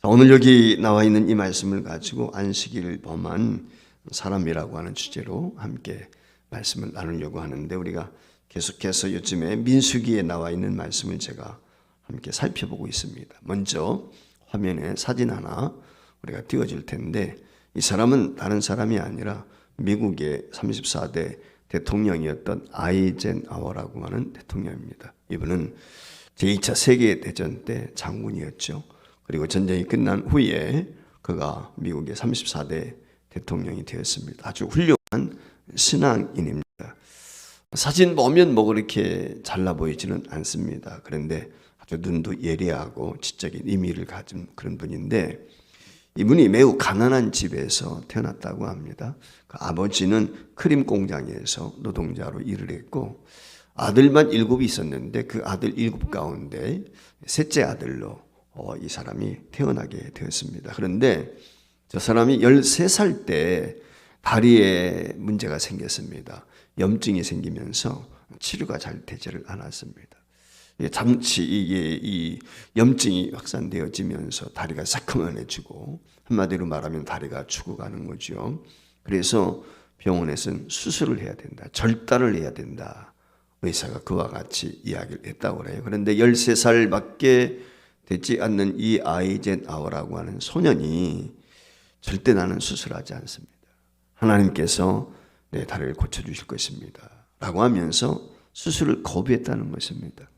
오늘 여기 나와 있는 이 말씀을 가지고 안식일을 범한 사람이라고 하는 주제로 함께 말씀을 나누려고 하는데, 우리가 계속해서 요즘에 민수기에 나와 있는 말씀을 제가 함께 살펴보고 있습니다. 먼저 화면에 사진 하나 우리가 띄워줄 텐데, 이 사람은 다른 사람이 아니라 미국의 34대 대통령이었던 아이젠하워라고 하는 대통령입니다. 이분은 제2차 세계대전 때 장군이었죠. 그리고 전쟁이 끝난 후에 그가 미국의 34대 대통령이 되었습니다. 아주 훌륭한 신앙인입니다. 사진 보면 뭐 그렇게 잘나 보이지는 않습니다. 그런데 아주 눈도 예리하고 지적인 의미를 가진 그런 분인데, 이분이 매우 가난한 집에서 태어났다고 합니다. 그 아버지는 크림 공장에서 노동자로 일을 했고, 아들만 7이 있었는데 그 아들 7 가운데 셋째 아들로 이 사람이 태어나게 되었습니다. 그런데 저 사람이 13살 때 다리에 문제가 생겼습니다. 염증이 생기면서 치료가 잘 되지를 않았습니다. 잠시 이 염증이 확산되어지면서 다리가 새카만해지고, 한마디로 말하면 다리가 죽어가는 거죠. 그래서 병원에서는 수술을 해야 된다, 절단을 해야 된다, 의사가 그와 같이 이야기를 했다고 해요. 그런데 13살밖에 되지 않는 이 아이젠하워라고 하는 소년이 절대 나는 수술하지 않습니다. 하나님께서 내 다리를 고쳐주실 것입니다 라고 하면서 수술을 거부했다는 것입니다.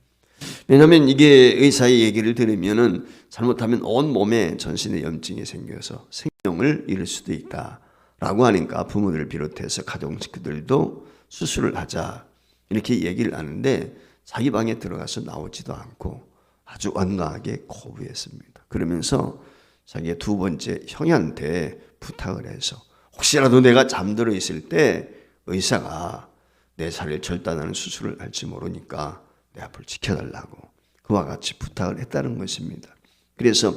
왜냐하면 이게 의사의 얘기를 들으면은 잘못하면 온 몸에 전신에 염증이 생겨서 생명을 잃을 수도 있다 라고 하니까 부모들을 비롯해서 가정 식구들도 수술을 하자 이렇게 얘기를 하는데, 자기 방에 들어가서 나오지도 않고 아주 완강하게 거부했습니다. 그러면서 자기의 두 번째 형한테 부탁을 해서, 혹시라도 내가 잠들어 있을 때 의사가 내 살을 절단하는 수술을 할지 모르니까 내 앞을 지켜달라고 그와 같이 부탁을 했다는 것입니다. 그래서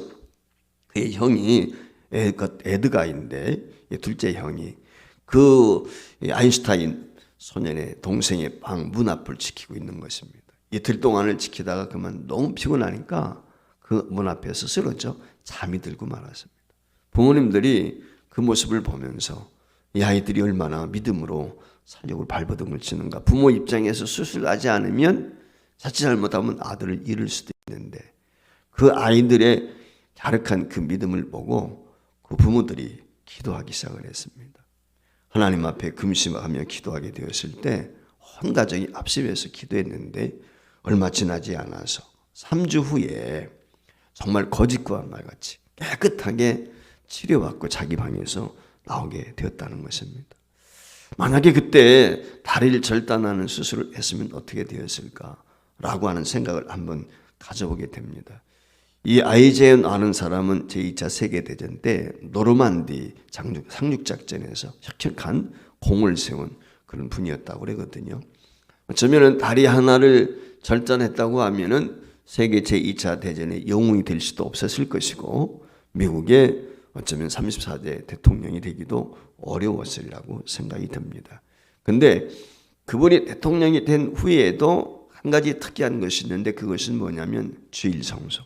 그의 형이 에드가인데, 둘째 형이 그 아인슈타인 소년의 동생의 방 문 앞을 지키고 있는 것입니다. 이틀 동안을 지키다가 그만 너무 피곤하니까 그 문 앞에서 쓰러져 잠이 들고 말았습니다. 부모님들이 그 모습을 보면서 이 아이들이 얼마나 믿음으로 사력을 발버둥을 치는가. 부모 입장에서 수술하지 않으면 자칫 잘못하면 아들을 잃을 수도 있는데, 그 아이들의 갸륵한 그 믿음을 보고 그 부모들이 기도하기 시작을 했습니다. 하나님 앞에 금식하며 기도하게 되었을 때 온 가족이 합심해서 기도했는데, 얼마 지나지 않아서 3주 후에 정말 거짓과 말같이 깨끗하게 치료받고 자기 방에서 나오게 되었다는 것입니다. 만약에 그때 다리를 절단하는 수술을 했으면 어떻게 되었을까라고 하는 생각을 한번 가져보게 됩니다. 이 아이젠하워라는 사람은 제2차 세계대전 때 노르만디 상륙작전에서 혁혁한 공을 세운 그런 분이었다고 그러거든요. 어쩌면 다리 하나를 절단했다고 하면은 세계 제2차 대전의 영웅이 될 수도 없었을 것이고, 미국의 어쩌면 34대 대통령이 되기도 어려웠으리라고 생각이 듭니다. 그런데 그분이 대통령이 된 후에도 한 가지 특이한 것이 있는데, 그것은 뭐냐면 주일 성수.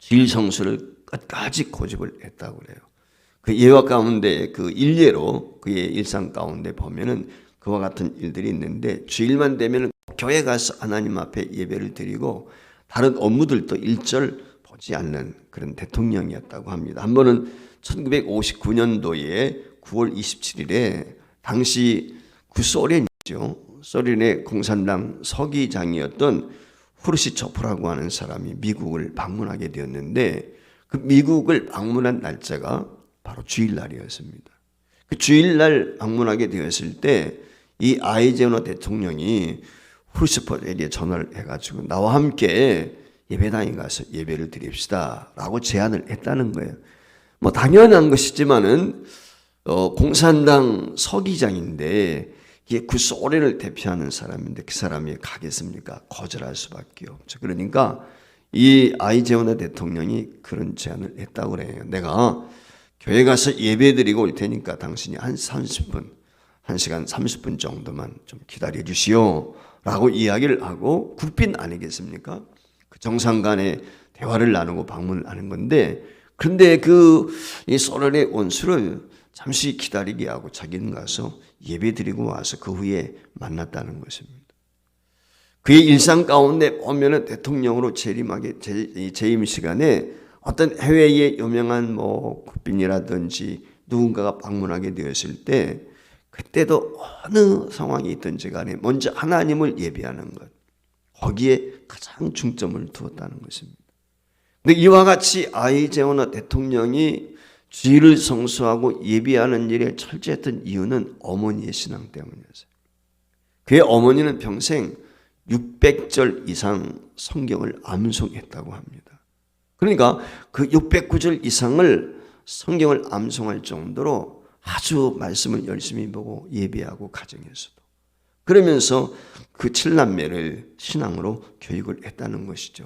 주일 성수를 끝까지 고집을 했다고 그래요. 그 예화 가운데 그 일례로 그의 일상 가운데 보면은 그와 같은 일들이 있는데, 주일만 되면 교회 가서 하나님 앞에 예배를 드리고 다른 업무들도 일절 보지 않는 그런 대통령이었다고 합니다. 한 번은 1959년도에 9월 27일에 당시 구소련이죠. 소련의 공산당 서기장이었던 후르시초프라고 하는 사람이 미국을 방문하게 되었는데, 그 미국을 방문한 날짜가 바로 주일날이었습니다. 그 주일날 방문하게 되었을 때 이 아이젠하워 대통령이 후르시초프에게 전화를 해가지고 나와 함께 예배당에 가서 예배를 드립시다 라고 제안을 했다는 거예요. 뭐 당연한 것이지만은 공산당 서기장인데, 이게 구소련을 대표하는 사람인데 그 사람이 가겠습니까? 거절할 수밖에 없죠. 그러니까 이 아이젠하워 대통령이 그런 제안을 했다고 그래요. 내가 교회 가서 예배 드리고 올 테니까 당신이 한 30분, 1시간 30분 정도만 좀 기다려 주시오 라고 이야기를 하고, 국빈 아니겠습니까? 그 정상 간에 대화를 나누고 방문을 하는 건데, 그런데 이 소련의 원수를 잠시 기다리게 하고 자기는 가서 예배 드리고 와서 그 후에 만났다는 것입니다. 그의 일상 가운데 보면은 대통령으로 재임 시간에 어떤 해외의 유명한 국빈이라든지 누군가가 방문하게 되었을 때, 그때도 어느 상황이 있든지 간에 먼저 하나님을 예배하는 것, 거기에 가장 중점을 두었다는 것입니다. 근데 이와 같이 아이제오나 대통령이 주일을 성수하고 예배하는 일에 철저했던 이유는 어머니의 신앙 때문이었어요. 그의 어머니는 평생 600절 이상 성경을 암송했다고 합니다. 그러니까 그 609절 이상을 성경을 암송할 정도로 아주 말씀을 열심히 보고 예배하고 가정에서도, 그러면서 그 7남매를 신앙으로 교육을 했다는 것이죠.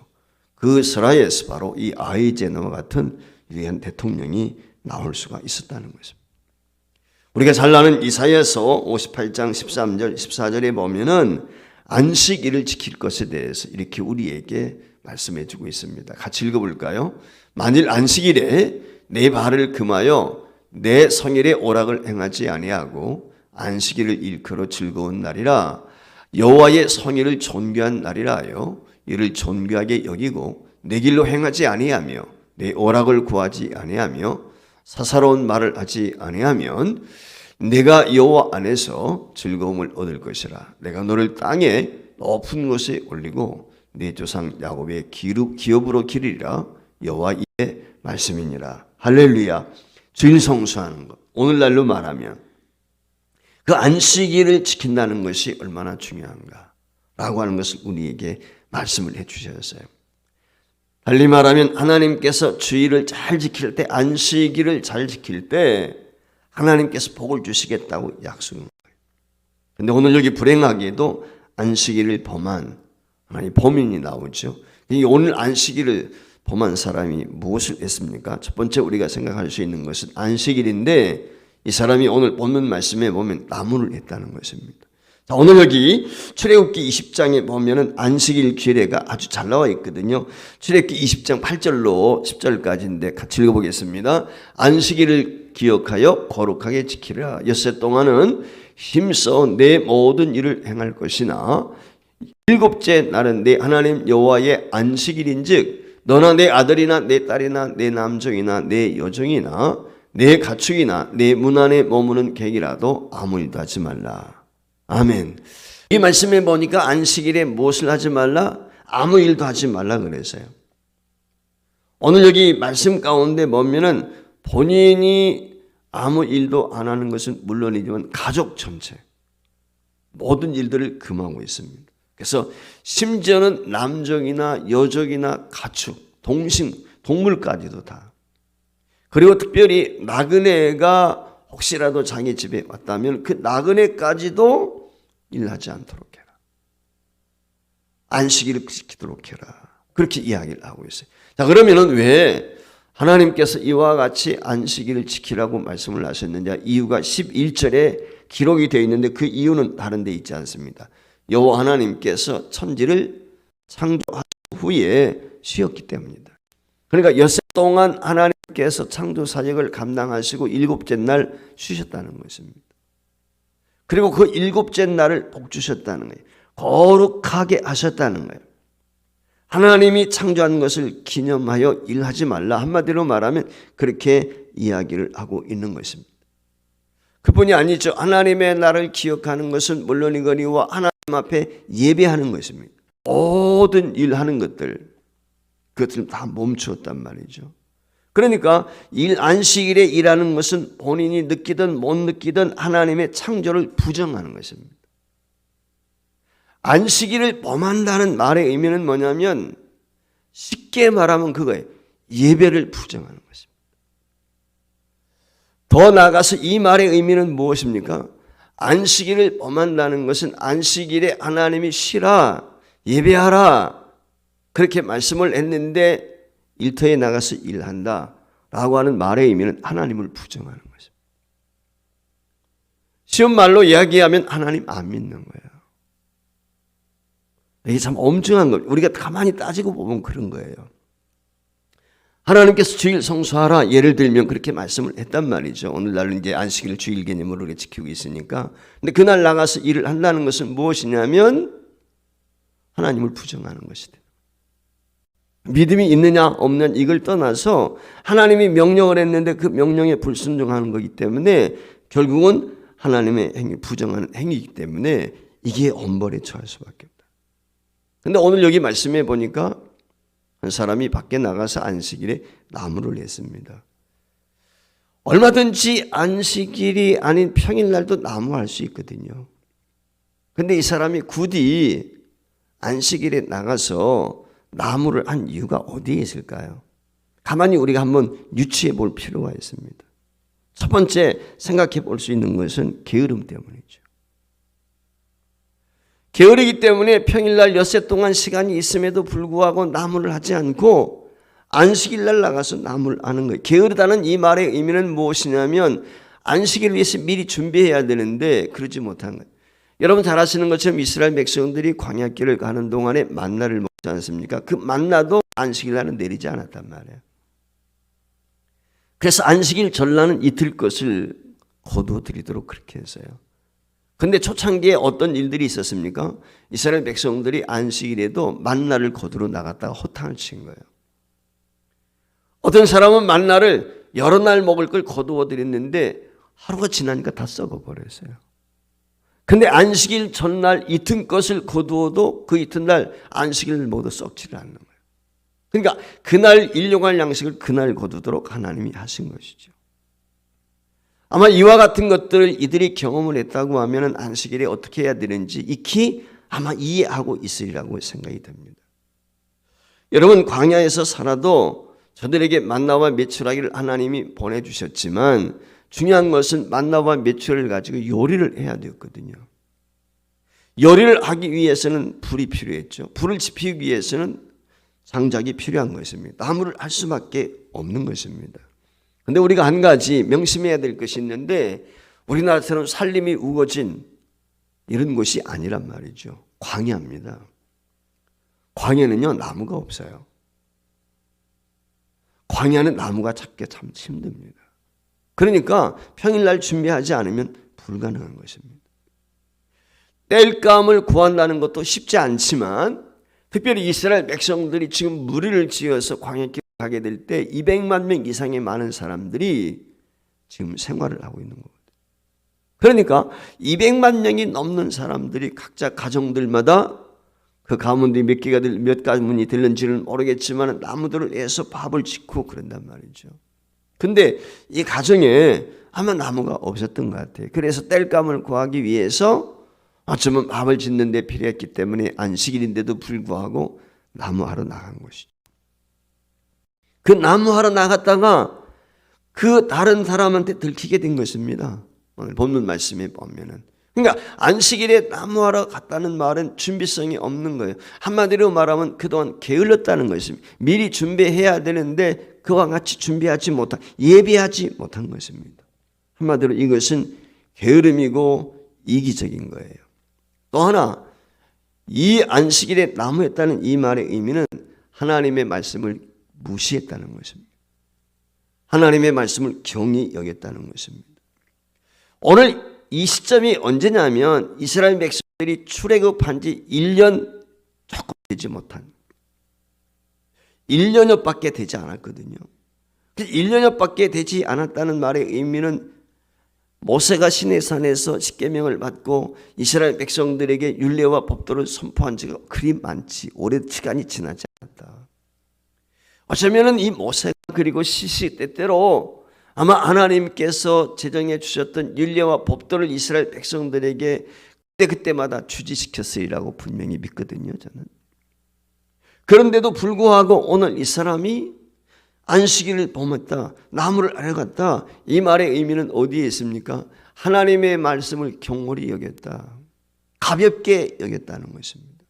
그 설화에서 바로 이 아이제노와 같은 위대한 대통령이 나올 수가 있었다는 것입니다. 우리가 잘 아는 이사야서 58장 13절 14절에 보면은 안식일을 지킬 것에 대해서 이렇게 우리에게 말씀해 주고 있습니다. 같이 읽어볼까요? 만일 안식일에 내 발을 금하여 내 성일의 오락을 행하지 아니하고 안식일을 일컬어 즐거운 날이라 여호와의 성일을 존귀한 날이라 하여 이를 존귀하게 여기고 내 길로 행하지 아니하며 내 오락을 구하지 아니하며 사사로운 말을 하지 아니하면 내가 여호와 안에서 즐거움을 얻을 것이라. 내가 너를 땅에 높은 곳에 올리고 내 조상 야곱의 기업으로 기르리라. 여호와의 말씀이니라. 할렐루야. 주일 성수하는 것, 오늘날로 말하면 그 안식일을 지킨다는 것이 얼마나 중요한가 라고 하는 것을 우리에게 말씀을 해 주셨어요. 달리 말하면 하나님께서 주일을 잘 지킬 때, 안식일을 잘 지킬 때 하나님께서 복을 주시겠다고 약속한 거예요. 그런데 오늘 여기 불행하게도 안식일을 범한 하나님 범인이 나오죠. 오늘 안식일을 범한 사람이 무엇을 했습니까? 첫 번째 우리가 생각할 수 있는 것은 안식일인데 이 사람이 오늘 본문 말씀에 보면 나무를 했다는 것입니다. 자, 오늘 여기 출애굽기 20장에 보면은 안식일 규례가 아주 잘 나와 있거든요. 출애굽기 20장 8절로 10절까지인데 같이 읽어보겠습니다. 안식일을 기억하여 거룩하게 지키라. 엿새 동안은 힘써 내 모든 일을 행할 것이나 일곱째 날은 내 하나님 여호와의 안식일인즉 너나 내 아들이나 내 딸이나 내 남종이나 내 여종이나 내 가축이나 내 문 안에 머무는 객이라도 아무 일도 하지 말라. 아멘. 이 말씀에 보니까 안식일에 무엇을 하지 말라? 아무 일도 하지 말라 그랬어요. 오늘 여기 말씀 가운데 보면은 본인이 아무 일도 안 하는 것은 물론이지만 가족 전체 모든 일들을 금하고 있습니다. 그래서 심지어는 남종이나 여종이나 가축, 동물까지도 다. 그리고 특별히 나그네가 혹시라도 자기 집에 왔다면 그 나그네까지도 일하지 않도록 해라. 안식일을 지키도록 해라. 그렇게 이야기를 하고 있어요. 자, 그러면은 왜 하나님께서 이와 같이 안식일을 지키라고 말씀을 하셨느냐? 이유가 11절에 기록이 되어 있는데 그 이유는 다른 데 있지 않습니다. 여호와 하나님께서 천지를 창조하신 후에 쉬었기 때문이다. 그러니까 엿새 동안 하나님께서 창조 사역을 감당하시고 일곱째 날 쉬셨다는 것입니다. 그리고 그 일곱째 날을 복 주셨다는 거예요. 거룩하게 하셨다는 거예요. 하나님이 창조한 것을 기념하여 일하지 말라. 한마디로 말하면 그렇게 이야기를 하고 있는 것입니다. 그뿐이 아니죠. 하나님의 날을 기억하는 것은 물론이거니와 하나님 앞에 예배하는 것입니다. 모든 일하는 것들, 그것을 다 멈추었단 말이죠. 그러니까 안식일에 일하는 것은 본인이 느끼든 못 느끼든 하나님의 창조를 부정하는 것입니다. 안식일을 범한다는 말의 의미는 뭐냐면 쉽게 말하면 그거예요. 예배를 부정하는 것입니다. 더 나아가서 이 말의 의미는 무엇입니까? 안식일을 범한다는 것은 안식일에 하나님이 쉬라, 예배하라 그렇게 말씀을 했는데 일터에 나가서 일한다 라고 하는 말의 의미는 하나님을 부정하는 것입니다. 쉬운 말로 이야기하면 하나님 안 믿는 거예요. 이게 참 엄중한 거. 우리가 가만히 따지고 보면 그런 거예요. 하나님께서 주일 성수하라 예를 들면 그렇게 말씀을 했단 말이죠. 오늘날은 이제 안식일을 주일 개념으로 지키고 있으니까. 근데 그날 나가서 일을 한다는 것은 무엇이냐면 하나님을 부정하는 것이다. 믿음이 있느냐 없느냐 이걸 떠나서 하나님이 명령을 했는데 그 명령에 불순종하는 거기 때문에 결국은 하나님의 행위 부정하는 행위이기 때문에 이게 엄벌에 처할 수밖에 없다. 그런데 오늘 여기 말씀해 보니까 한 사람이 밖에 나가서 안식일에 나무를 냈습니다. 얼마든지 안식일이 아닌 평일날도 나무할 수 있거든요. 그런데 이 사람이 굳이 안식일에 나가서 나무를 한 이유가 어디에 있을까요? 가만히 우리가 한번 유추해 볼 필요가 있습니다. 첫 번째 생각해 볼 수 있는 것은 게으름 때문이죠. 게으르기 때문에 평일날 엿새 동안 시간이 있음에도 불구하고 나무를 하지 않고 안식일날 나가서 나무를 하는 거예요. 게으르다는 이 말의 의미는 무엇이냐면 안식일을 위해서 미리 준비해야 되는데 그러지 못한 거예요. 여러분 잘 아시는 것처럼 이스라엘 백성들이 광야길을 가는 동안에 만나를 먹지 않습니까? 그 만나도 안식일날은 내리지 않았단 말이에요. 그래서 안식일 전날은 이틀 것을 거두어 드리도록 그렇게 했어요. 그런데 초창기에 어떤 일들이 있었습니까? 이스라엘 백성들이 안식일에도 만나를 거두러 나갔다가 허탕을 친 거예요. 어떤 사람은 만나를 여러 날 먹을 걸 거두어 드렸는데 하루가 지나니까 다 썩어버렸어요. 근데 안식일 전날 이틀 것을 거두어도 그 이튿날 안식일을 먹어도 썩지를 않는 거예요. 그러니까 그날 일용할 양식을 그날 거두도록 하나님이 하신 것이죠. 아마 이와 같은 것들을 이들이 경험을 했다고 하면 안식일에 어떻게 해야 되는지 익히 아마 이해하고 있으리라고 생각이 됩니다. 여러분 광야에서 살아도 저들에게 만나와 메추라기를 하나님이 보내주셨지만 중요한 것은 만나와 메추라기를 가지고 요리를 해야 되었거든요. 요리를 하기 위해서는 불이 필요했죠. 불을 지피기 위해서는 장작이 필요한 것입니다. 나무를 할 수밖에 없는 것입니다. 그런데 우리가 한 가지 명심해야 될 것이 있는데 우리나라처럼 살림이 우거진 이런 곳이 아니란 말이죠. 광야입니다. 광야는요 나무가 없어요. 광야는 나무가 찾기 참 힘듭니다. 그러니까 평일날 준비하지 않으면 불가능한 것입니다. 땔감을 구한다는 것도 쉽지 않지만 특별히 이스라엘 백성들이 지금 무리를 지어서 광야길을 가게 될 때 200만 명 이상의 많은 사람들이 지금 생활을 하고 있는 거거든요. 그러니까 200만 명이 넘는 사람들이 각자 가정들마다 그 가문들이 몇 가문이 될는지는 모르겠지만 나무들을 해서 밥을 짓고 그런단 말이죠. 근데 이 가정에 아마 나무가 없었던 것 같아요. 그래서 땔감을 구하기 위해서 어쩌면 밥을 짓는 데 필요했기 때문에 안식일인데도 불구하고 나무하러 나간 것이죠. 그 나무하러 나갔다가 그 다른 사람한테 들키게 된 것입니다. 오늘 본문 말씀에 보면은. 그러니까 안식일에 나무하러 갔다는 말은 준비성이 없는 거예요. 한마디로 말하면 그동안 게을렀다는 것입니다. 미리 준비해야 되는데 그와 같이 준비하지 못한, 예비하지 못한 것입니다. 한마디로 이것은 게으름이고 이기적인 거예요. 또 하나, 이 안식일에 나무했다는 이 말의 의미는 하나님의 말씀을 무시했다는 것입니다. 하나님의 말씀을 경히 여겼다는 것입니다. 오늘 이 시점이 언제냐면 이스라엘 백성들이 출애굽한 지 1년 조금 되지 못한 1년여밖에 되지 않았거든요. 1년여밖에 되지 않았다는 말의 의미는 모세가 시내산에서 십계명을 받고 이스라엘 백성들에게 율례와 법도를 선포한 지가 그리 많지 오랜 시간이 지나지 않았다. 어쩌면 이 모세가 그리고 시시때때로 아마 하나님께서 제정해 주셨던 율례와 법도를 이스라엘 백성들에게 그때마다 주지시켰으리라고 분명히 믿거든요. 저는. 그런데도 불구하고 오늘 이 사람이 안식일을 범했다, 나무를 알아갔다, 이 말의 의미는 어디에 있습니까? 하나님의 말씀을 경홀히 여겼다, 가볍게 여겼다는 것입니다.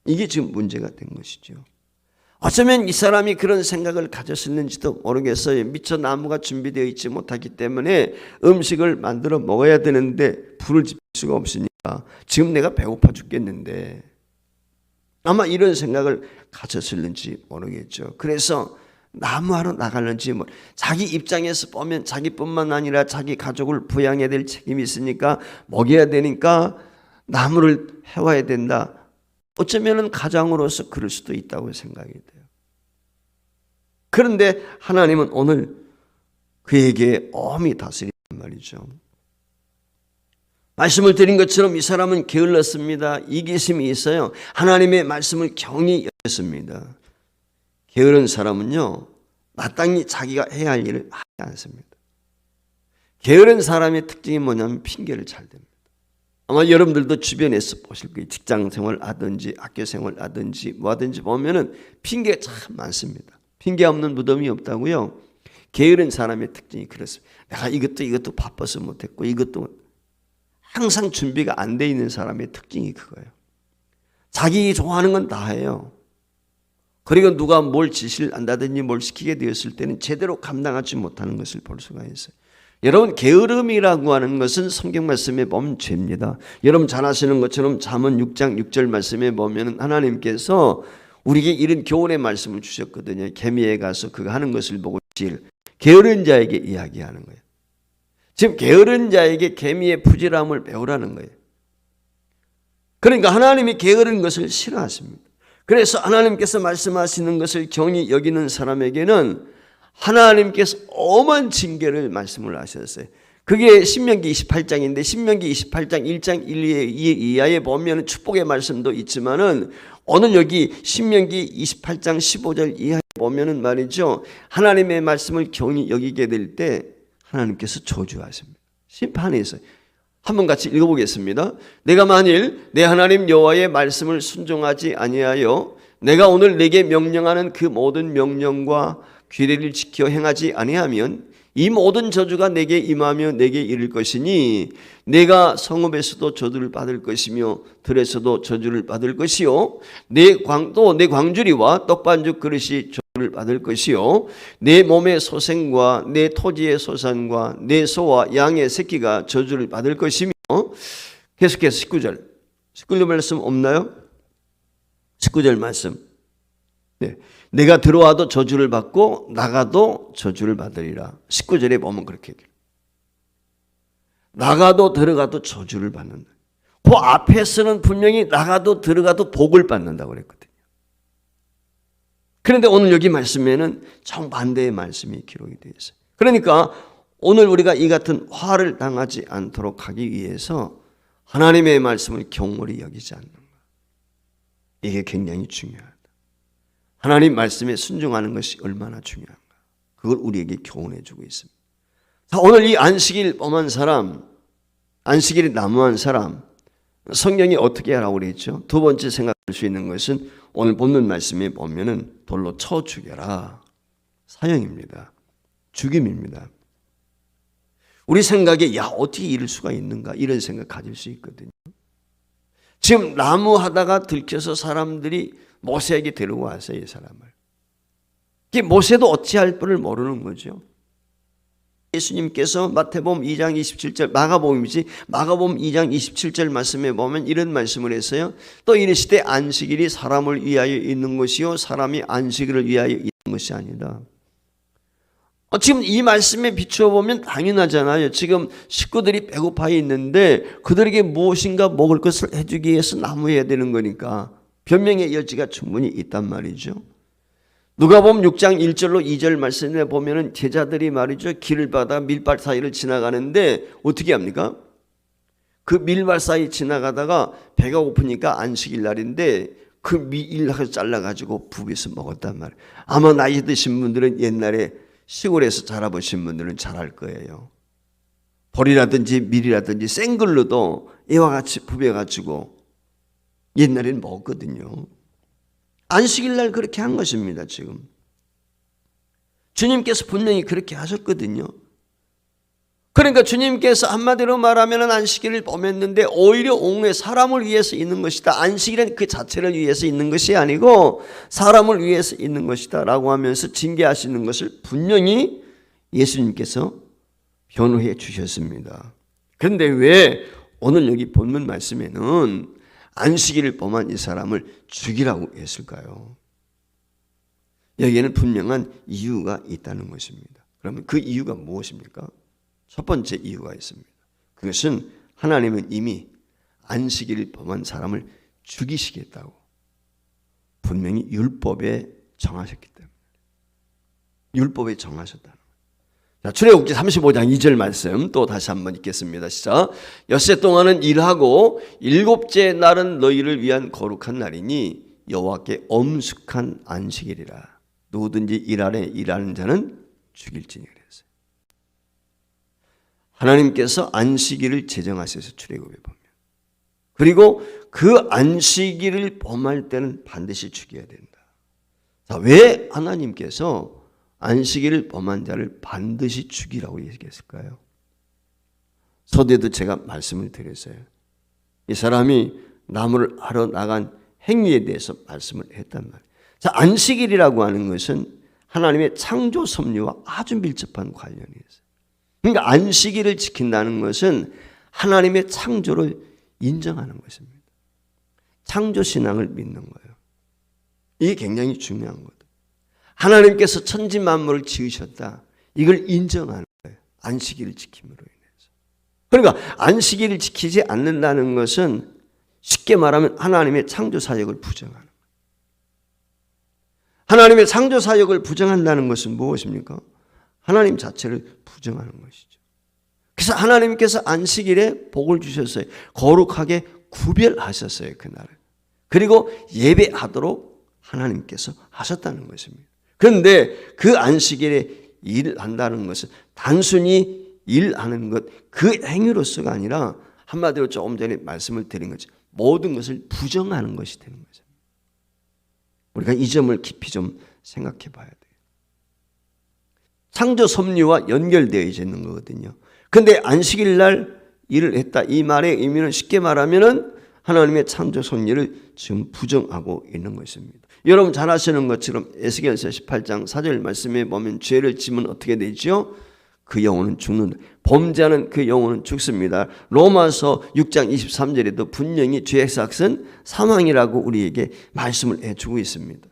이게 지금 문제가 된 것이죠. 어쩌면 이 사람이 그런 생각을 가졌었는지도 모르겠어요. 미처 나무가 준비되어 있지 못하기 때문에 음식을 만들어 먹어야 되는데 불을 지필 수가 없으니까 지금 내가 배고파 죽겠는데 아마 이런 생각을 가졌을는지 모르겠죠. 그래서 나무하러 나가는지 자기 입장에서 보면 자기뿐만 아니라 자기 가족을 부양해야 될 책임이 있으니까 먹여야 되니까 나무를 해와야 된다. 어쩌면 가장으로서 그럴 수도 있다고 생각이 돼요. 그런데 하나님은 오늘 그에게 엄히 다스린단 말이죠. 말씀을 드린 것처럼 이 사람은 게을렀습니다. 이기심이 있어요. 하나님의 말씀을 경히 여겼습니다. 게으른 사람은요, 마땅히 자기가 해야 할 일을 하지 않습니다. 게으른 사람의 특징이 뭐냐면 핑계를 잘 댑니다. 아마 여러분들도 주변에서 보실 거예요. 직장 생활 하든지 학교 생활 하든지 뭐 하든지 보면은 핑계가 참 많습니다. 핑계 없는 무덤이 없다고요. 게으른 사람의 특징이 그렇습니다. 내가 이것도 바빠서 못했고 이것도 항상 준비가 안 돼 있는 사람의 특징이 그거예요. 자기 좋아하는 건 다 해요. 그리고 누가 뭘 지시를 한다든지 뭘 시키게 되었을 때는 제대로 감당하지 못하는 것을 볼 수가 있어요. 여러분, 게으름이라고 하는 것은 성경 말씀에 보면 죄입니다. 여러분 잘 아시는 것처럼 잠언 6장 6절 말씀에 보면 하나님께서 우리에게 이런 교훈의 말씀을 주셨거든요. 개미에 가서 그가 하는 것을 보고 게으른 자에게 이야기하는 거예요. 지금 게으른 자에게 개미의 부지런함을 배우라는 거예요. 그러니까 하나님이 게으른 것을 싫어하십니다. 그래서 하나님께서 말씀하시는 것을 경히 여기는 사람에게는 하나님께서 엄한 징계를 말씀을 하셨어요. 그게 신명기 28장인데 신명기 28장 1장 1, 2 이하에 보면 축복의 말씀도 있지만은 오늘 여기 신명기 28장 15절 이하에 보면은 말이죠. 하나님의 말씀을 경히 여기게 될 때 하나님께서 저주하십니다. 심판이 있어요. 한번 같이 읽어보겠습니다. 내가 만일 내 하나님 여호와의 말씀을 순종하지 아니하여 내가 오늘 내게 명령하는 그 모든 명령과 규례를 지켜 행하지 아니하면 이 모든 저주가 내게 임하며 내게 이를 것이니 내가 성읍에서도 저주를 받을 것이며 들에서도 저주를 받을 것이요 내 광주리와 떡반죽 그릇이 저주를 받을 것이요 내 몸의 소생과 내 토지의 소산과 내 소와 양의 새끼가 저주를 받을 것이며 계속해서 19절 말씀 없나요? 19절 말씀. 네. 내가 들어와도 저주를 받고 나가도 저주를 받으리라. 19절에 보면 그렇게 얘기해요. 나가도 들어가도 저주를 받는다. 그 앞에서는 분명히 나가도 들어가도 복을 받는다고 그랬거든요. 그런데 오늘 여기 말씀에는 정반대의 말씀이 기록이 되어 있어요. 그러니까 오늘 우리가 이 같은 화를 당하지 않도록 하기 위해서 하나님의 말씀을 경홀히 여기지 않는 것. 이게 굉장히 중요하다. 하나님 말씀에 순종하는 것이 얼마나 중요한가. 그걸 우리에게 교훈해 주고 있습니다. 자, 오늘 이 안식일 범한 사람, 안식일이 난무한 사람, 성경이 어떻게 하라고 그랬죠? 두 번째 생각할 수 있는 것은 오늘 본문 말씀에 보면은 돌로 쳐 죽여라. 사형입니다. 죽임입니다. 우리 생각에 어떻게 이럴 수가 있는가 이런 생각 가질 수 있거든요. 지금 나무하다가 들켜서 사람들이 모세에게 데리고 왔어요. 이 사람을. 모세도 어찌할 뻔을 모르는 거죠. 예수님께서 마태복음 2장 27절 마가복음 2장 27절 말씀에 보면 이런 말씀을 했어요. 또 이르시되 안식일이 사람을 위하여 있는 것이요 사람이 안식일을 위하여 있는 것이 아니다. 지금 이 말씀에 비추어 보면 당연하잖아요. 지금 식구들이 배고파 있는데 그들에게 무엇인가 먹을 것을 해주기 위해서 나무해야 되는 거니까 변명의 여지가 충분히 있단 말이죠. 누가복음 6장 1절로 2절 말씀에 보면은 제자들이 말이죠. 길을 받아 밀밭 사이를 지나가는데 어떻게 합니까? 그 밀밭 사이 지나가다가 배가 고프니까 안식일 날인데 그 밀을 잘라가지고 부에서 먹었단 말이에요. 아마 나이 드신 분들은 옛날에 시골에서 자라보신 분들은 잘 알 거예요. 보리라든지 밀이라든지 생글로도 이와 같이 부벼가지고 옛날에는 먹었거든요. 안식일 날 그렇게 한 것입니다. 지금 주님께서 분명히 그렇게 하셨거든요. 그러니까 주님께서 한마디로 말하면 안식일을 범했는데 오히려 옹호의 사람을 위해서 있는 것이다. 안식일은 그 자체를 위해서 있는 것이 아니고 사람을 위해서 있는 것이다 라고 하면서 징계하시는 것을 분명히 예수님께서 변호해 주셨습니다. 그런데 왜 오늘 여기 본문 말씀에는 안식일을 범한 이 사람을 죽이라고 했을까요? 여기에는 분명한 이유가 있다는 것입니다. 그러면 그 이유가 무엇입니까? 첫 번째 이유가 있습니다. 그것은 하나님은 이미 안식일을 범한 사람을 죽이시겠다고 분명히 율법에 정하셨기 때문에. 율법에 정하셨다는 거예요. 자, 출애굽기 35장 2절 말씀 또 다시 한번 읽겠습니다. 시작. 엿새 동안은 일하고 일곱째 날은 너희를 위한 거룩한 날이니 여호와께 엄숙한 안식일이라. 누구든지 일하는 자는 죽일지니 그랬어요. 하나님께서 안식일을 제정하셔서 출애굽에 보면. 그리고 그 안식일을 범할 때는 반드시 죽여야 된다. 자, 왜 하나님께서 안식일을 범한 자를 반드시 죽이라고 얘기했을까요? 서두에도 제가 말씀을 드렸어요. 이 사람이 나무를 하러 나간 행위에 대해서 말씀을 했단 말이에요. 자, 안식일이라고 하는 것은 하나님의 창조 섭리와 아주 밀접한 관련이 있어요. 그러니까 안식일을 지킨다는 것은 하나님의 창조를 인정하는 것입니다. 창조 신앙을 믿는 거예요. 이게 굉장히 중요한 거예요. 하나님께서 천지 만물을 지으셨다. 이걸 인정하는 거예요. 안식일을 지킴으로 인해서. 그러니까 안식일을 지키지 않는다는 것은 쉽게 말하면 하나님의 창조 사역을 부정하는 거예요. 하나님의 창조 사역을 부정한다는 것은 무엇입니까? 하나님 자체를 부정하는 것이죠. 그래서 하나님께서 안식일에 복을 주셨어요. 거룩하게 구별하셨어요, 그날을. 그리고 예배하도록 하나님께서 하셨다는 것입니다. 그런데 그 안식일에 일한다는 것은 단순히 일하는 것, 그 행위로서가 아니라 한마디로 조금 전에 말씀을 드린 거죠. 모든 것을 부정하는 것이 되는 거죠. 우리가 이 점을 깊이 좀 생각해 봐야 돼요. 창조 섭리와 연결되어 있는 거거든요. 그런데 안식일 날 일을 했다. 이 말의 의미는 쉽게 말하면은 하나님의 창조 섭리를 지금 부정하고 있는 것입니다. 여러분 잘 아시는 것처럼 에스겔서 18장 4절 말씀에 보면 죄를 지면 어떻게 되죠? 그 영혼은 죽는다. 범죄하는 그 영혼은 죽습니다. 로마서 6장 23절에도 분명히 죄의 삭은 사망이라고 우리에게 말씀을 해주고 있습니다.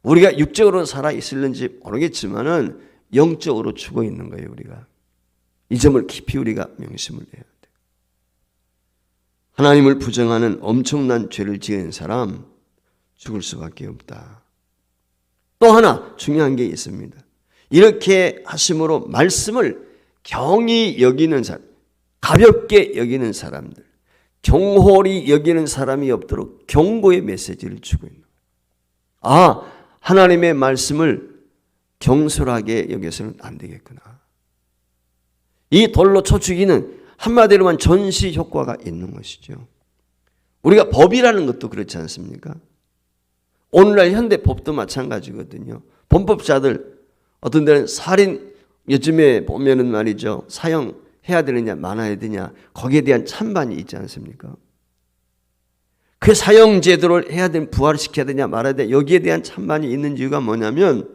우리가 육적으로 살아있을는지 모르겠지만은 영적으로 죽어 있는 거예요, 우리가. 이 점을 깊이 우리가 명심을 해야 돼요. 하나님을 부정하는 엄청난 죄를 지은 사람 죽을 수밖에 없다. 또 하나 중요한 게 있습니다. 이렇게 하심으로 말씀을 경히 여기는 사람, 가볍게 여기는 사람들, 경홀히 여기는 사람이 없도록 경고의 메시지를 주고 있는 거예요. 하나님의 말씀을 경솔하게 여겨서는 안 되겠구나. 이 돌로 쳐 죽이는 한마디로만 전시 효과가 있는 것이죠. 우리가 법이라는 것도 그렇지 않습니까? 오늘날 현대 법도 마찬가지거든요. 범법자들 어떤 데는 살인 요즘에 보면은 말이죠. 사형해야 되느냐 말아야 되냐 거기에 대한 찬반이 있지 않습니까? 그 사형 제도를 해야 되는 부활을 시켜야 되냐 말아야 되냐 여기에 대한 찬반이 있는 이유가 뭐냐면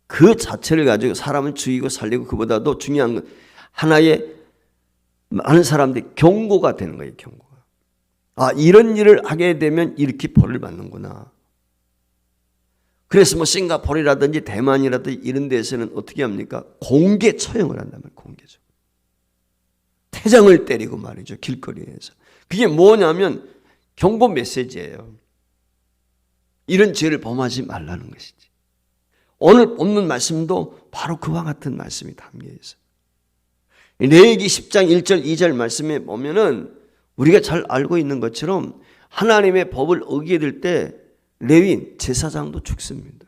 그 자체를 가지고 사람을 죽이고 살리고 그보다도 중요한 건 하나의 많은 사람들이 경고가 되는 거예요. 경고가. 이런 일을 하게 되면 이렇게 벌을 받는구나. 그래서 뭐 싱가포르라든지 대만이라든지 이런 데서는 어떻게 합니까? 공개 처형을 한단 말이에요. 공개적으로. 태장을 때리고 말이죠. 길거리에서. 그게 뭐냐면 경고 메시지예요. 이런 죄를 범하지 말라는 것이지. 오늘 본문 말씀도 바로 그와 같은 말씀이 담겨 있어요. 레위기 10장 1절 2절 말씀에 보면은 우리가 잘 알고 있는 것처럼 하나님의 법을 어기게 될 때 레위인 제사장도 죽습니다.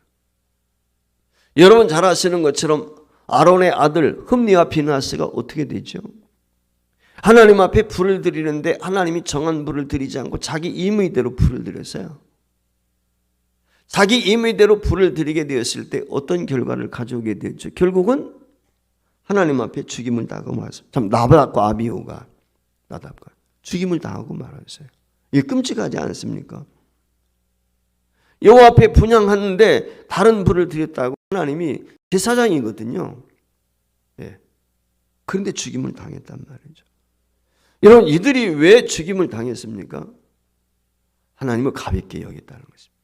여러분 잘 아시는 것처럼 아론의 아들 흠니와 비느하스가 어떻게 되죠? 하나님 앞에 불을 드리는데 하나님이 정한 불을 드리지 않고 자기 임의대로 불을 드렸어요. 자기 임의대로 불을 드리게 되었을 때 어떤 결과를 가져오게 되었죠? 결국은 하나님 앞에 죽임을 당하고 말았어요. 참 나답과 아비후가 나답과 죽임을 당하고 말았어요. 이게 끔찍하지 않습니까? 여호와 앞에 분향하는데 다른 불을 드렸다고 하나님이 제사장이거든요. 네. 그런데 죽임을 당했단 말이죠. 여러분 이들이 왜 죽임을 당했습니까? 하나님을 가볍게 여겼다는 것입니다.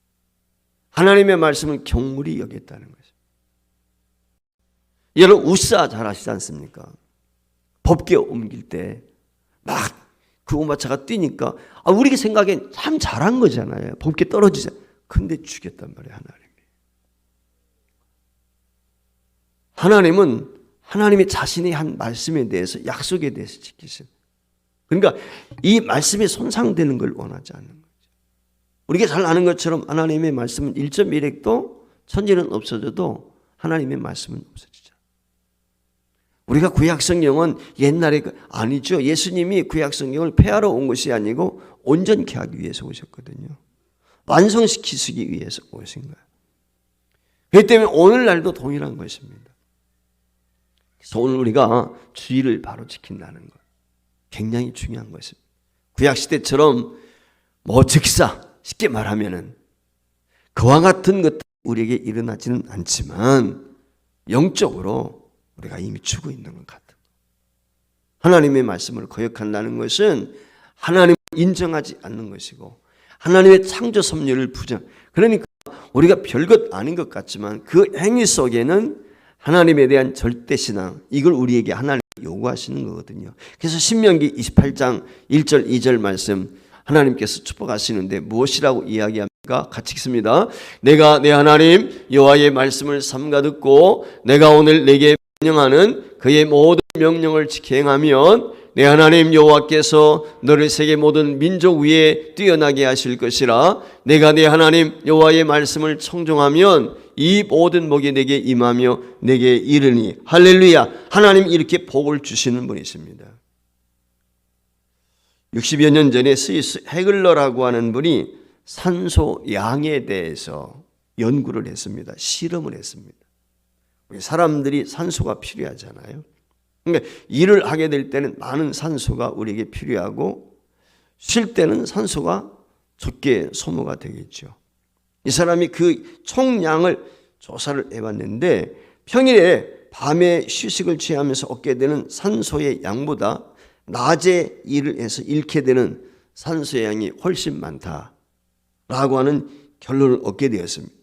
하나님의 말씀을 경물히 여겼다는 것입니다. 여러분 우사 잘 아시지 않습니까? 법궤 옮길 때 막 그 우마차가 뛰니까 우리가 생각엔 참 잘한 거잖아요. 법궤 떨어지자. 근데 죽였단 말이에요. 하나님은 하나님이 자신이 한 말씀에 대해서 약속에 대해서 지키세요. 그러니까 이 말씀이 손상되는 걸 원하지 않는 거죠. 우리가 잘 아는 것처럼 하나님의 말씀은 1.1핵도 천지는 없어져도 하나님의 말씀은 없어지죠. 우리가 구약성경은 옛날에 아니죠. 예수님이 구약성경을 폐하러 온 것이 아니고 온전케 하기 위해서 오셨거든요. 완성시키기 위해서 오신 거예요. 그렇기 때문에 오늘날도 동일한 것입니다. 그래서 오늘 우리가 주의를 바로 지킨다는 것 굉장히 중요한 것입니다. 구약시대처럼 즉사 쉽게 말하면은 그와 같은 것들이 우리에게 일어나지는 않지만 영적으로 우리가 이미 죽어 있는 것 같아요. 하나님의 말씀을 거역한다는 것은 하나님을 인정하지 않는 것이고 하나님의 창조 섭리를 그러니까 우리가 별것 아닌 것 같지만 그 행위 속에는 하나님에 대한 절대신앙 이걸 우리에게 하나님이 요구하시는 거거든요. 그래서 신명기 28장 1절 2절 말씀 하나님께서 축복하시는데 무엇이라고 이야기합니까? 같이 읽습니다. 내가 내 하나님 여호와의 말씀을 삼가 듣고 내가 오늘 내게 명령하는 그의 모든 명령을 지켜 행하면 내 하나님 여호와께서 너를 세계 모든 민족 위에 뛰어나게 하실 것이라. 내가 내 하나님 여호와의 말씀을 청종하면 이 모든 복이 내게 임하며 내게 이르니. 할렐루야. 하나님 이렇게 복을 주시는 분이십니다. 60여 년 전에 스위스 헤글러라고 하는 분이 산소 양에 대해서 연구를 했습니다. 실험을 했습니다. 사람들이 산소가 필요하잖아요. 그러니까 일을 하게 될 때는 많은 산소가 우리에게 필요하고 쉴 때는 산소가 적게 소모가 되겠죠. 이 사람이 그 총량을 조사를 해봤는데 평일에 밤에 휴식을 취하면서 얻게 되는 산소의 양보다 낮에 일을 해서 잃게 되는 산소의 양이 훨씬 많다라고 하는 결론을 얻게 되었습니다.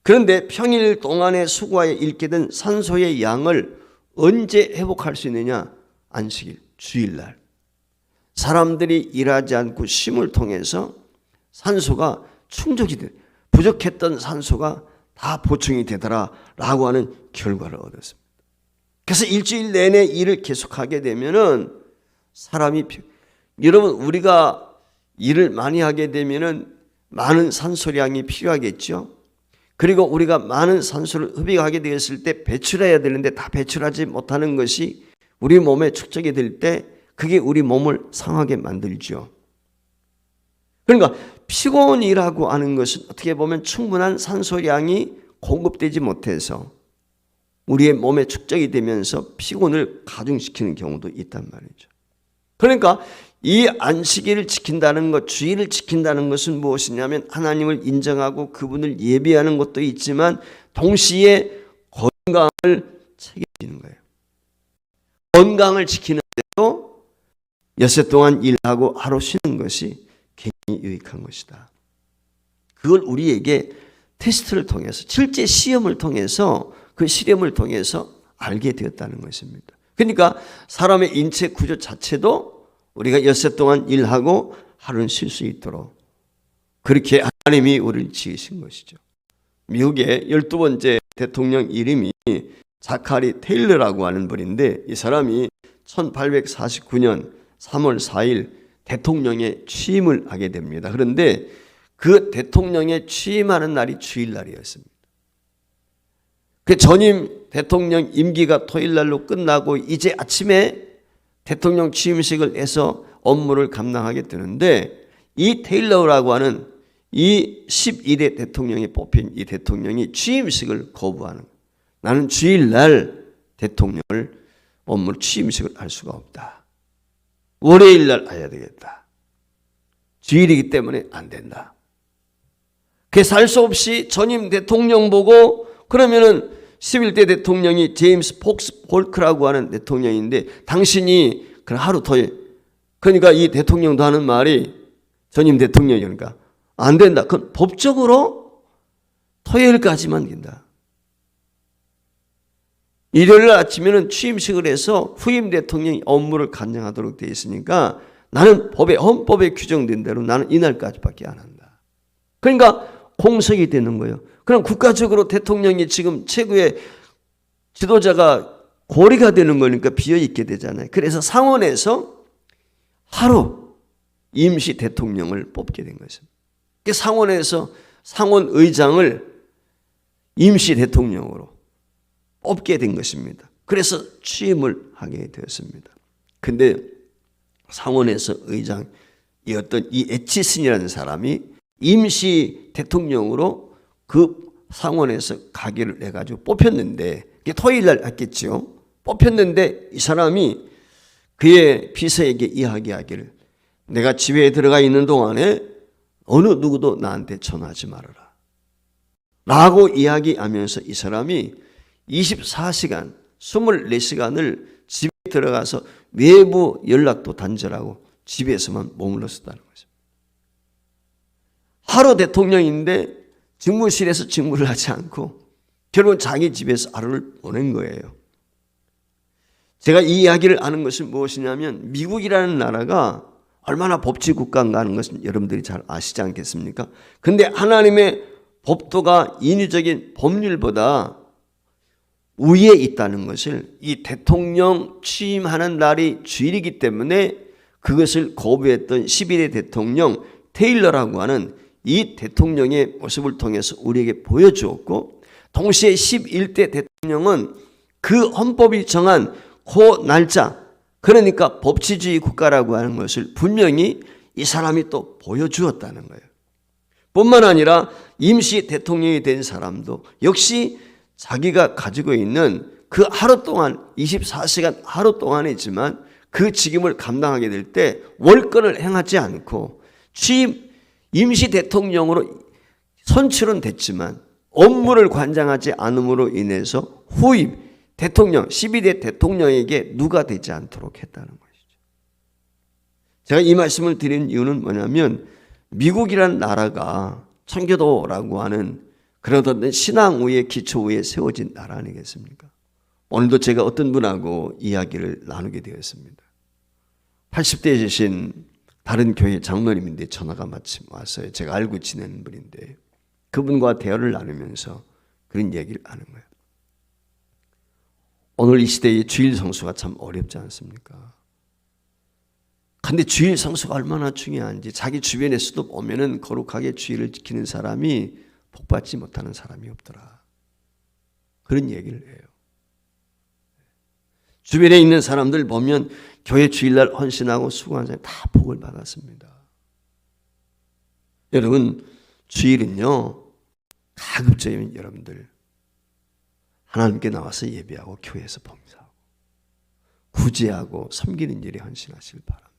그런데 평일 동안의 수고에 잃게 된 산소의 양을 언제 회복할 수 있느냐? 안식일, 주일날. 사람들이 일하지 않고 쉼을 통해서 산소가 충족이 돼. 부족했던 산소가 다 보충이 되더라라고 하는 결과를 얻었습니다. 그래서 일주일 내내 일을 계속하게 되면은 여러분 우리가 일을 많이 하게 되면은 많은 산소량이 필요하겠죠. 그리고 우리가 많은 산소를 흡입하게 되었을 때 배출해야 되는데 다 배출하지 못하는 것이 우리 몸에 축적이 될 때 그게 우리 몸을 상하게 만들죠. 그러니까 피곤이라고 하는 것은 어떻게 보면 충분한 산소량이 공급되지 못해서 우리의 몸에 축적이 되면서 피곤을 가중시키는 경우도 있단 말이죠. 그러니까 이 안식일을 지킨다는 것, 주일을 지킨다는 것은 무엇이냐면 하나님을 인정하고 그분을 예배하는 것도 있지만 동시에 건강을 책임지는 거예요. 건강을 지키는데도 엿새 동안 일하고 하루 쉬는 것이 굉장히 유익한 것이다. 그걸 우리에게 테스트를 통해서 실제 시험을 통해서 그 실험을 통해서 알게 되었다는 것입니다. 그러니까 사람의 인체 구조 자체도 우리가 엿새 동안 일하고 하루는 쉴 수 있도록 그렇게 하나님이 우리를 지으신 것이죠. 미국의 12번째 대통령 이름이 자카리 테일러라고 하는 분인데 이 사람이 1849년 3월 4일 대통령에 취임을 하게 됩니다. 그런데 그 대통령에 취임하는 날이 주일날이었습니다. 그 전임 대통령 임기가 토요일날로 끝나고 이제 아침에 대통령 취임식을 해서 업무를 감당하게 되는데 이 테일러라고 하는 이 11대 대통령이 뽑힌 이 대통령이 취임식을 거부하는 거예요. 나는 주일날 대통령을 업무를 취임식을 할 수가 없다. 월요일날 해야 되겠다. 주일이기 때문에 안 된다. 그래서 할 수 없이 전임 대통령 보고 그러면은 11대 대통령이 제임스 폭스 폴크라고 하는 대통령인데 당신이 하루 더 그러니까 이 대통령도 하는 말이 전임 대통령이니까 안 된다. 그건 법적으로 토요일까지만 긴다. 일요일 아침에는 취임식을 해서 후임 대통령이 업무를 관장하도록 되어 있으니까 나는 헌법에 규정된 대로 나는 이날까지밖에 안 한다. 그러니까 공석이 되는 거예요. 그럼 국가적으로 대통령이 지금 최고의 지도자가 고리가 되는 거니까 비어있게 되잖아요. 그래서 상원에서 하루 임시 대통령을 뽑게 된 것입니다. 상원에서 상원 의장을 임시 대통령으로 뽑게 된 것입니다. 그래서 취임을 하게 되었습니다. 근데 상원에서 의장이었던 이 애치슨이라는 사람이 임시 대통령으로 그 상원에서 가결을 해가지고 뽑혔는데, 토요일 날 했겠죠. 뽑혔는데 이 사람이 그의 비서에게 이야기하기를, 내가 집에 들어가 있는 동안에 어느 누구도 나한테 전화하지 말아라 라고 이야기하면서 이 사람이 24시간, 24시간을 집에 들어가서 외부 연락도 단절하고 집에서만 머물렀었다는 거죠. 하루 대통령인데 직무실에서 직무를 하지 않고 결국 자기 집에서 하루를 보낸 거예요. 제가 이 이야기를 아는 것은 무엇이냐면, 미국이라는 나라가 얼마나 법치 국가인가 하는 것은 여러분들이 잘 아시지 않겠습니까? 근데 하나님의 법도가 인위적인 법률보다 위에 있다는 것을, 이 대통령 취임하는 날이 주일이기 때문에 그것을 거부했던 11대 대통령 테일러라고 하는 이 대통령의 모습을 통해서 우리에게 보여주었고, 동시에 11대 대통령은 그 헌법이 정한 그 날짜, 그러니까 법치주의 국가라고 하는 것을 분명히 이 사람이 또 보여주었다는 거예요. 뿐만 아니라 임시 대통령이 된 사람도 역시 자기가 가지고 있는 그 하루 동안, 24시간 하루 동안이지만 그 직임을 감당하게 될 때 월권을 행하지 않고 임시 대통령으로 선출은 됐지만 업무를 관장하지 않음으로 인해서 후임 대통령, 12대 대통령에게 누가 되지 않도록 했다는 것이죠. 제가 이 말씀을 드린 이유는 뭐냐면, 미국이라는 나라가 청교도라고 하는 그런 어떤 신앙 위에 기초 위에 세워진 나라 아니겠습니까? 오늘도 제가 어떤 분하고 이야기를 나누게 되었습니다. 80대에 계신 다른 교회 장로님인데 전화가 마침 왔어요. 제가 알고 지내는 분인데 그분과 대화를 나누면서 그런 얘기를 하는 거예요. 오늘 이 시대의 주일 성수가 참 어렵지 않습니까? 근데 주일 성수가 얼마나 중요한지 자기 주변에서도 보면은 거룩하게 주일을 지키는 사람이 복받지 못하는 사람이 없더라. 그런 얘기를 해요. 주변에 있는 사람들 보면 교회 주일날 헌신하고 수고하는 사람이 다 복을 받았습니다. 여러분, 주일은요, 가급적이면 여러분들 하나님께 나와서 예배하고 교회에서 봉사하고 구제하고 섬기는 일에 헌신하시길 바랍니다.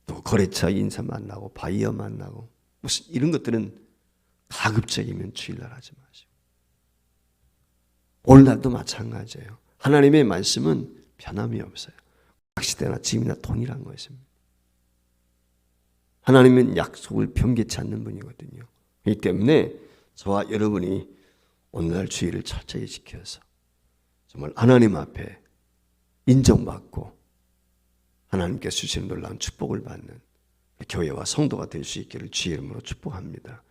또 거래처 인사 만나고 바이어 만나고 무슨 이런 것들은 가급적이면 주일날 하지 마시고, 오늘날도 마찬가지예요. 하나님의 말씀은 변함이 없어요. 각 시대나 지금이나 동일한 것입니다. 하나님은 약속을 변개치 않는 분이거든요. 그렇기 때문에 저와 여러분이 오늘날 주일을 철저히 지켜서 정말 하나님 앞에 인정받고 하나님께서 주시는 놀라운 축복을 받는 교회와 성도가 될 수 있기를 주의 이름으로 축복합니다.